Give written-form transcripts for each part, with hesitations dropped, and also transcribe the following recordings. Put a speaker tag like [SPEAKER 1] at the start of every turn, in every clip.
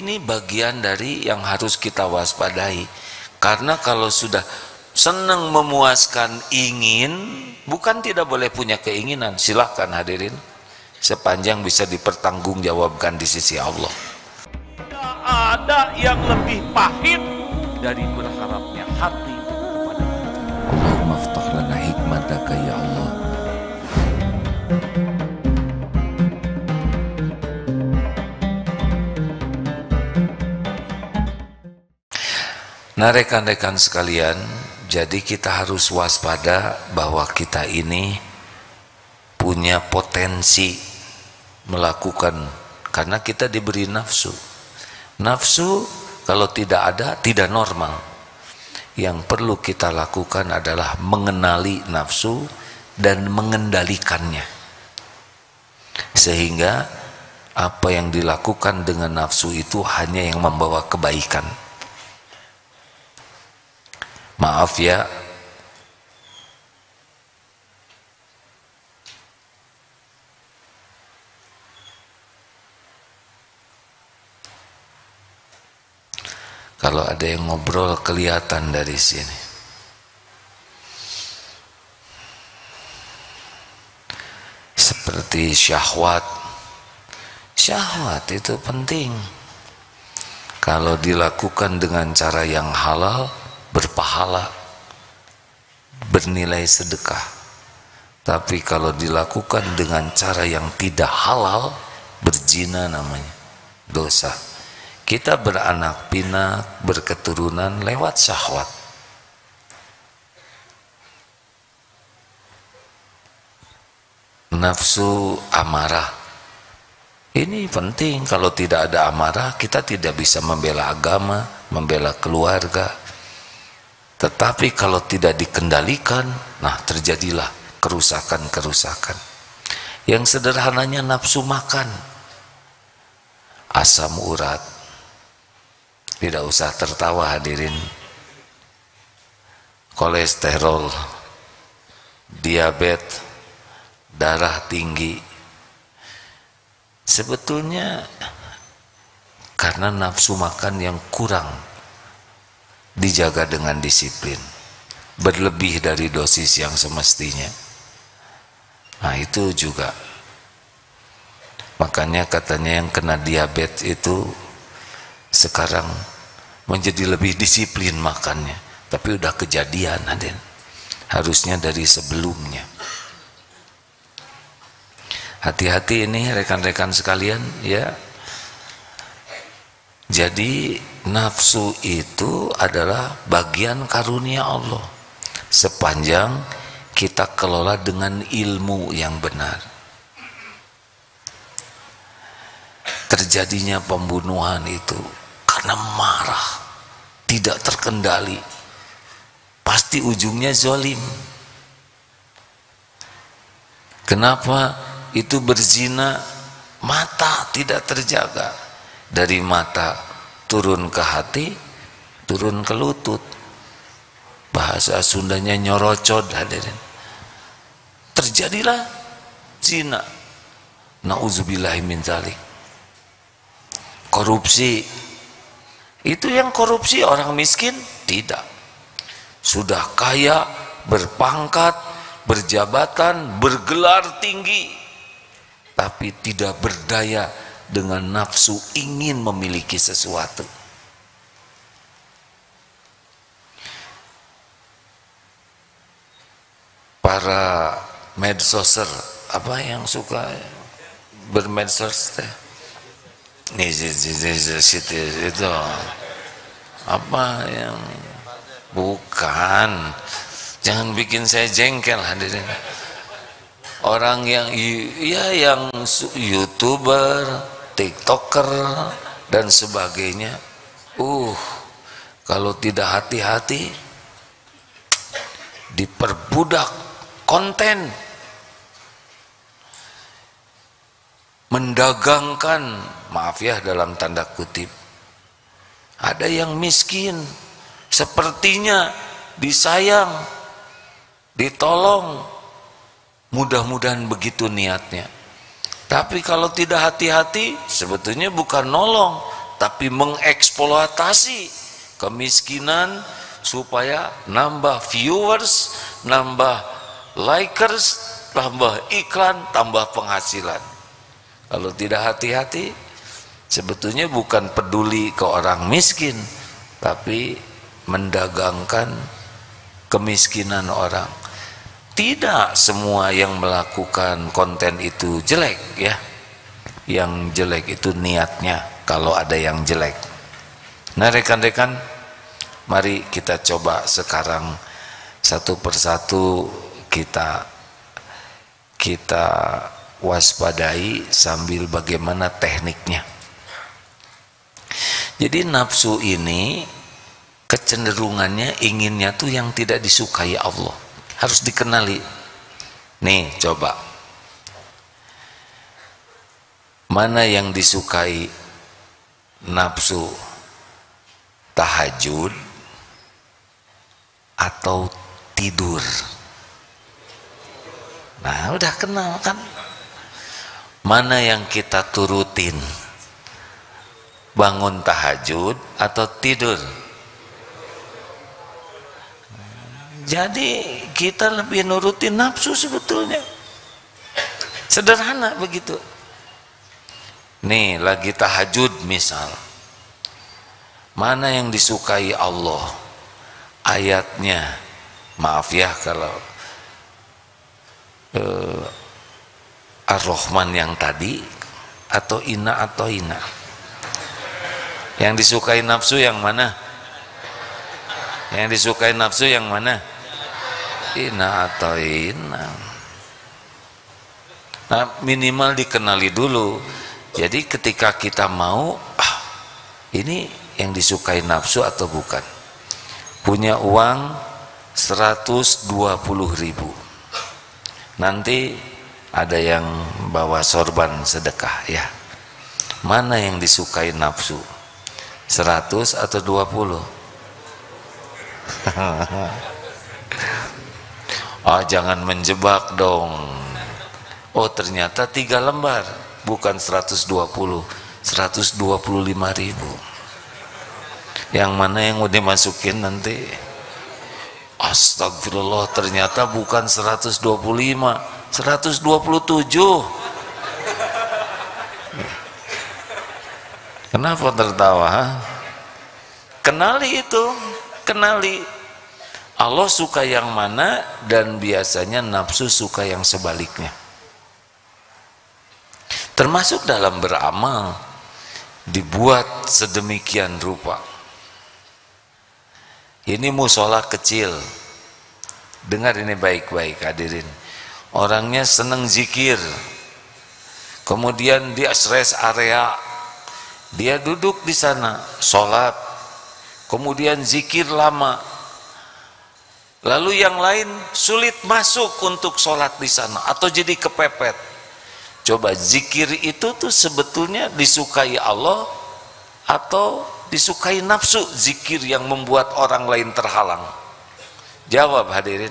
[SPEAKER 1] Ini bagian dari yang harus kita waspadai. Karena kalau sudah senang memuaskan ingin, bukan tidak boleh punya keinginan. Silahkan hadirin, sepanjang bisa dipertanggungjawabkan di sisi Allah.
[SPEAKER 2] Tidak ada yang lebih pahit dari berharapnya hati kepada Allah.
[SPEAKER 1] Allahumma aftah lana hikmataka ya Allah. Nah rekan-rekan sekalian, jadi kita harus waspada bahwa kita ini punya potensi melakukan, karena kita diberi nafsu. Nafsu kalau tidak ada, tidak normal. Yang perlu kita lakukan adalah mengenali nafsu dan mengendalikannya. Sehingga apa yang dilakukan dengan nafsu itu hanya yang membawa kebaikan. Maaf ya, kalau ada yang ngobrol kelihatan dari sini. Seperti syahwat. Syahwat itu penting. Kalau dilakukan dengan cara yang halal, berpahala, bernilai sedekah. Tapi kalau dilakukan dengan cara yang tidak halal, berzina namanya, dosa. Kita beranak pinak, berketurunan lewat syahwat. Nafsu amarah ini penting. Kalau tidak ada amarah, kita tidak bisa membela agama, membela keluarga. Tetapi kalau tidak dikendalikan, nah terjadilah kerusakan-kerusakan. Yang sederhananya nafsu makan, asam urat, tidak usah tertawa hadirin, kolesterol, diabetes, darah tinggi, sebetulnya karena nafsu makan yang kurang dijaga dengan disiplin, berlebih dari dosis yang semestinya. Nah itu juga, makanya katanya yang kena diabetes itu sekarang menjadi lebih disiplin makannya. Tapi udah kejadian Aden, harusnya dari sebelumnya. Hati-hati ini rekan-rekan sekalian ya. Jadi nafsu itu adalah bagian karunia Allah sepanjang kita kelola dengan ilmu yang benar. Terjadinya pembunuhan itu karena marah, tidak terkendali, pasti ujungnya zalim. Kenapa? Itu berzina, mata tidak terjaga. Dari mata turun ke hati, turun ke lutut. Bahasa Sundanya nyorocod hadirin. Terjadilah zina. Nauzubillahi min dzalik. Korupsi. Itu yang korupsi orang miskin? Tidak. Sudah kaya, berpangkat, berjabatan, bergelar tinggi, tapi tidak berdaya dengan nafsu ingin memiliki sesuatu. Para medsoser, apa yang suka bermedsos teh? Nih itu apa yang bukan? Jangan bikin saya jengkel hadirin. Orang yang ya yang YouTuber, TikToker dan sebagainya, kalau tidak hati-hati diperbudak konten, mendagangkan, maaf ya dalam tanda kutip. Ada yang miskin, sepertinya disayang, ditolong, mudah-mudahan begitu niatnya. Tapi kalau tidak hati-hati, sebetulnya bukan nolong, tapi mengeksploitasi kemiskinan supaya nambah viewers, nambah likers, tambah iklan, tambah penghasilan. Kalau tidak hati-hati, sebetulnya bukan peduli ke orang miskin, tapi mendagangkan kemiskinan orang. Tidak semua yang melakukan konten itu jelek ya. Yang jelek itu niatnya, kalau ada yang jelek. Nah rekan-rekan, mari kita coba sekarang satu persatu kita waspadai sambil bagaimana tekniknya. Jadi nafsu ini kecenderungannya inginnya tuh yang tidak disukai Allah, harus dikenali. Nih coba, mana yang disukai nafsu, tahajud atau tidur? Nah udah kenal kan. Mana yang kita turutin, bangun tahajud atau tidur? Jadi kita lebih nurutin nafsu sebetulnya. Sederhana begitu. Nih lagi tahajud misal, mana yang disukai Allah? Ayatnya, maaf ya kalau Ar-Rahman yang tadi, atau Inna atau Ina? Yang disukai nafsu yang mana? Yang disukai nafsu yang mana? Ina atau Ina? Nah minimal dikenali dulu. Jadi ketika kita mau, ini yang disukai nafsu atau bukan? Punya uang 120.000, nanti ada yang bawa sorban sedekah ya. Mana yang disukai nafsu, 100 atau 20? Oh jangan menjebak dong. Oh ternyata 3 lembar, bukan 120, 125.000. Yang mana yang mau dimasukin nanti? Astagfirullah, ternyata bukan 125, 127. Kenapa tertawa? Kenali itu, kenali. Allah suka yang mana, dan biasanya nafsu suka yang sebaliknya. Termasuk dalam beramal, dibuat sedemikian rupa. Ini musola kecil, dengar ini baik-baik hadirin. Orangnya seneng zikir, kemudian dia rest area, dia duduk di sana, sholat, kemudian zikir lama, lalu yang lain sulit masuk untuk sholat di sana atau jadi kepepet. Coba zikir itu tuh sebetulnya disukai Allah atau disukai nafsu, zikir yang membuat orang lain terhalang? Jawab hadirin.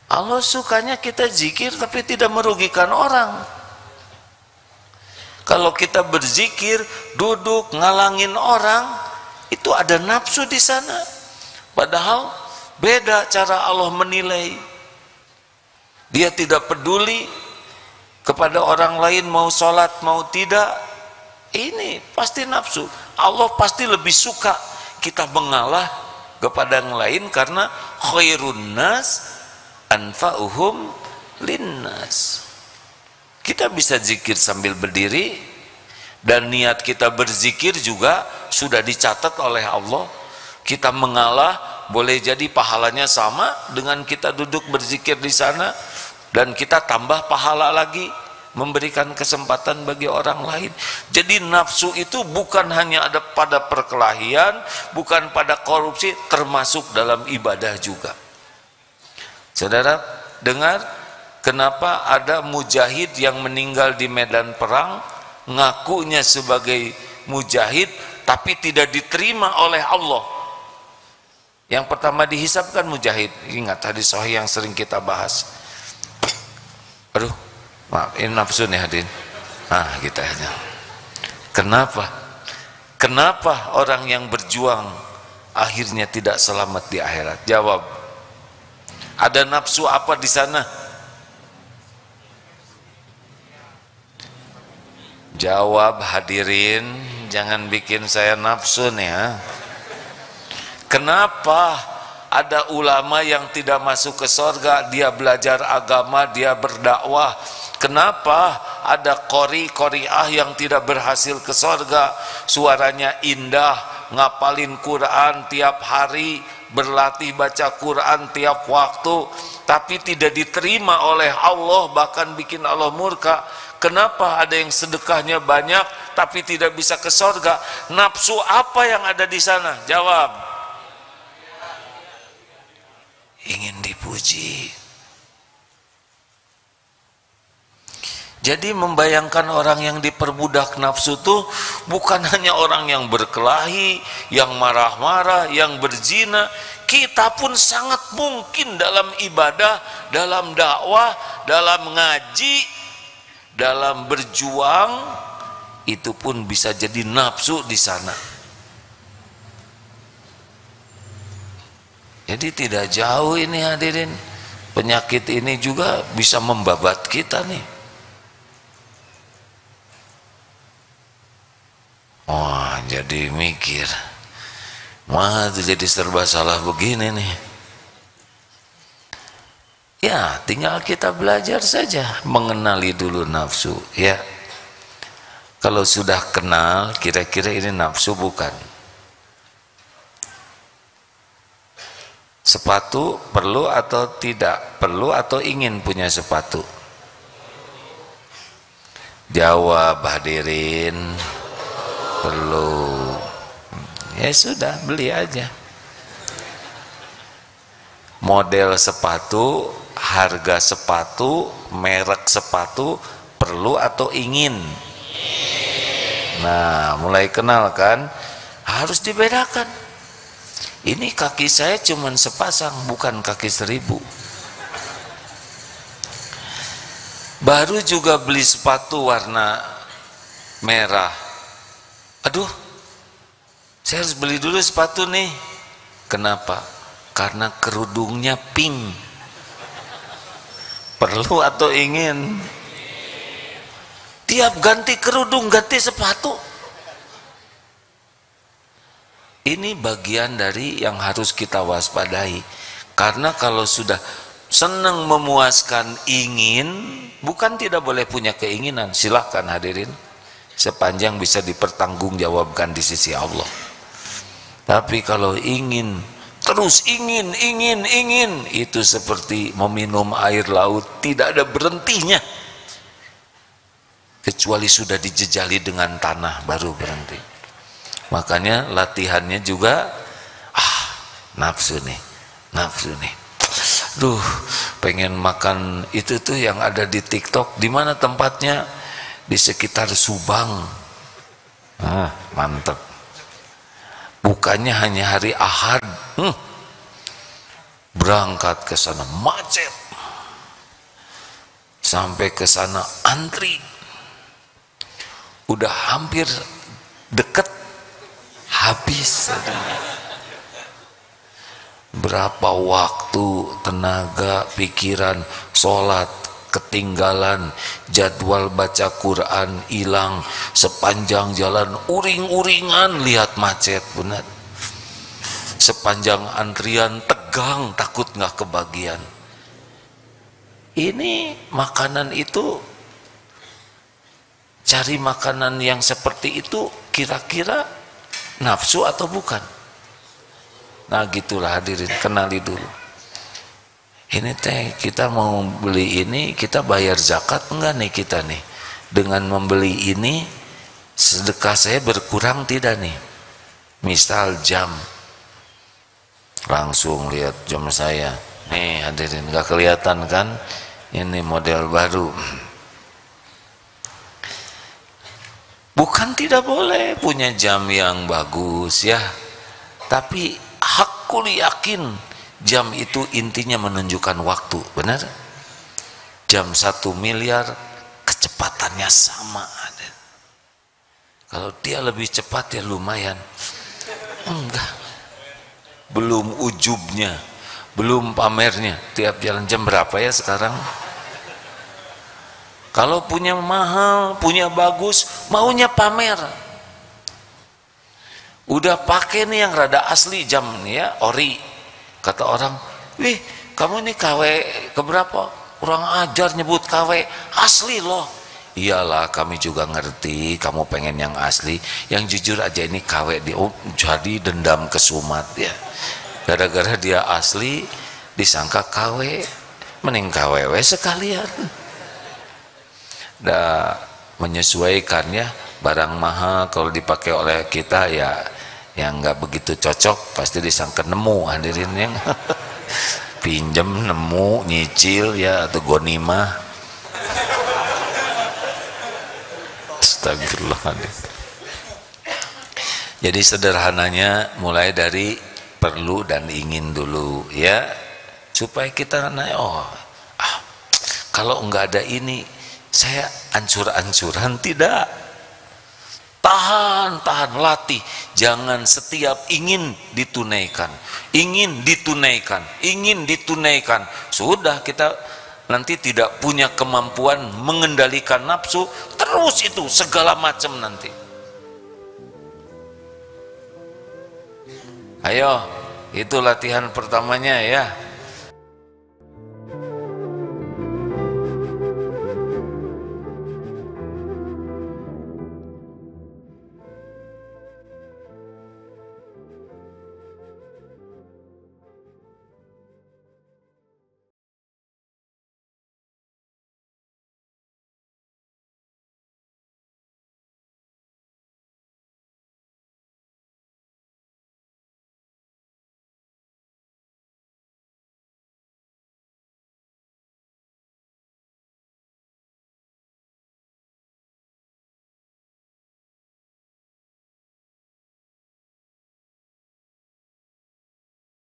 [SPEAKER 1] Allah sukanya kita zikir tapi tidak merugikan orang. Kalau kita berzikir, duduk ngalangin orang, itu ada nafsu di sana. Padahal beda cara Allah menilai. Dia tidak peduli kepada orang lain mau sholat mau tidak. Ini pasti nafsu. Allah pasti lebih suka kita mengalah kepada yang lain, karena khairun nas anfa'uhum linnas. Kita bisa zikir sambil berdiri, dan niat kita berzikir juga sudah dicatat oleh Allah. Kita mengalah boleh jadi pahalanya sama dengan kita duduk berzikir di sana, dan kita tambah pahala lagi memberikan kesempatan bagi orang lain. Jadi nafsu itu bukan hanya ada pada perkelahian, bukan pada korupsi, termasuk dalam ibadah juga. Saudara dengar, kenapa ada mujahid yang meninggal di medan perang, ngakunya sebagai mujahid tapi tidak diterima oleh Allah? Yang pertama dihisabkan mujahid. Ingat hadis sahih yang sering kita bahas. Aduh, maaf, ini nafsu nih hadirin. Kita aja. Kenapa orang yang berjuang akhirnya tidak selamat di akhirat? Jawab. Ada nafsu apa di sana? Jawab hadirin, jangan bikin saya nafsu nih ya. Kenapa ada ulama yang tidak masuk ke surga? Dia belajar agama, dia berdakwah. Kenapa ada qori'ah yang tidak berhasil ke surga? Suaranya indah, ngapalin Quran tiap hari, berlatih baca Quran tiap waktu, tapi tidak diterima oleh Allah, bahkan bikin Allah murka. Kenapa ada yang sedekahnya banyak tapi tidak bisa ke surga? Nafsu apa yang ada di sana? Jawab. Ingin dipuji. Jadi membayangkan orang yang diperbudak nafsu tuh bukan hanya orang yang berkelahi, yang marah-marah, yang berzina. Kita pun sangat mungkin dalam ibadah, dalam dakwah, dalam ngaji, dalam berjuang, itu pun bisa jadi nafsu di sana. Jadi tidak jauh ini hadirin, penyakit ini juga bisa membabat kita nih. Wah, jadi mikir, wah itu jadi serba salah begini nih. Ya, tinggal kita belajar saja mengenali dulu nafsu, ya. Kalau sudah kenal, kira-kira ini nafsu bukan? Sepatu perlu atau tidak? Perlu atau ingin punya sepatu? Jawab hadirin. Perlu. Ya sudah, beli aja. Model sepatu, harga sepatu, merek sepatu, perlu atau ingin? Nah, mulai kenal kan? Harus dibedakan. Ini kaki saya cuma sepasang, bukan kaki 1000. Baru juga beli sepatu warna merah. Aduh, saya harus beli dulu sepatu nih. Kenapa? Karena kerudungnya pink. Perlu atau ingin? Tiap ganti kerudung ganti sepatu. Ini bagian dari yang harus kita waspadai. Karena kalau sudah senang memuaskan ingin, bukan tidak boleh punya keinginan, silahkan hadirin, sepanjang bisa dipertanggungjawabkan di sisi Allah. Tapi kalau ingin, terus ingin, itu seperti meminum air laut, tidak ada berhentinya. Kecuali sudah dijejali dengan tanah, baru berhenti. Makanya latihannya juga, nafsu nih. Duh, pengen makan itu tuh yang ada di TikTok. Di mana tempatnya? Di sekitar Subang. Mantep. Bukannya hanya hari Ahad. Berangkat ke sana macet. Sampai ke sana antri. Udah hampir deket, habis. Berapa waktu, tenaga, pikiran, sholat ketinggalan, jadwal baca Quran hilang, sepanjang jalan uring-uringan lihat macet, benar. Sepanjang antrian tegang, takut nggak kebagian. Ini makanan itu, cari makanan yang seperti itu kira-kira nafsu atau bukan? Nah gitulah hadirin, kenali dulu. Ini teh kita mau beli ini, kita bayar zakat enggak nih kita nih? Dengan membeli ini, sedekah saya berkurang tidak nih? Misal jam, langsung lihat jam saya. Nih hadirin, nggak kelihatan kan? Ini model baru. Bukan tidak boleh punya jam yang bagus ya, tapi hakul yakin jam itu intinya menunjukkan waktu, benar? Jam 1 miliar kecepatannya sama Kalau dia lebih cepat ya lumayan. Enggak. Belum ujubnya, belum pamernya. Tiap jalan jam berapa ya sekarang? Kalau punya mahal, punya bagus, maunya pamer. Udah pakai nih yang rada asli jam nih ya, ori. Kata orang, wih kamu ini KW keberapa? Kurang ajar nyebut KW, asli loh. Iyalah kami juga ngerti kamu pengen yang asli. Yang jujur aja ini KW di jadi dendam kesumat ya. Gara-gara dia asli disangka KW, mending KWW sekalian. Dah menyesuaikannya, barang mahal kalau dipakai oleh kita ya yang nggak begitu cocok pasti disangka nemu, hadirin yang pinjem nemu nyicil ya atau gonimah. Astagfirullahaladzim. Jadi sederhananya mulai dari perlu dan ingin dulu ya, supaya kita kalau nggak ada ini saya ancur-ancuran. Tidak, tahan latih. Jangan setiap ingin ditunaikan, sudah kita nanti tidak punya kemampuan mengendalikan nafsu, terus itu segala macam nanti. Ayo, itu latihan pertamanya ya.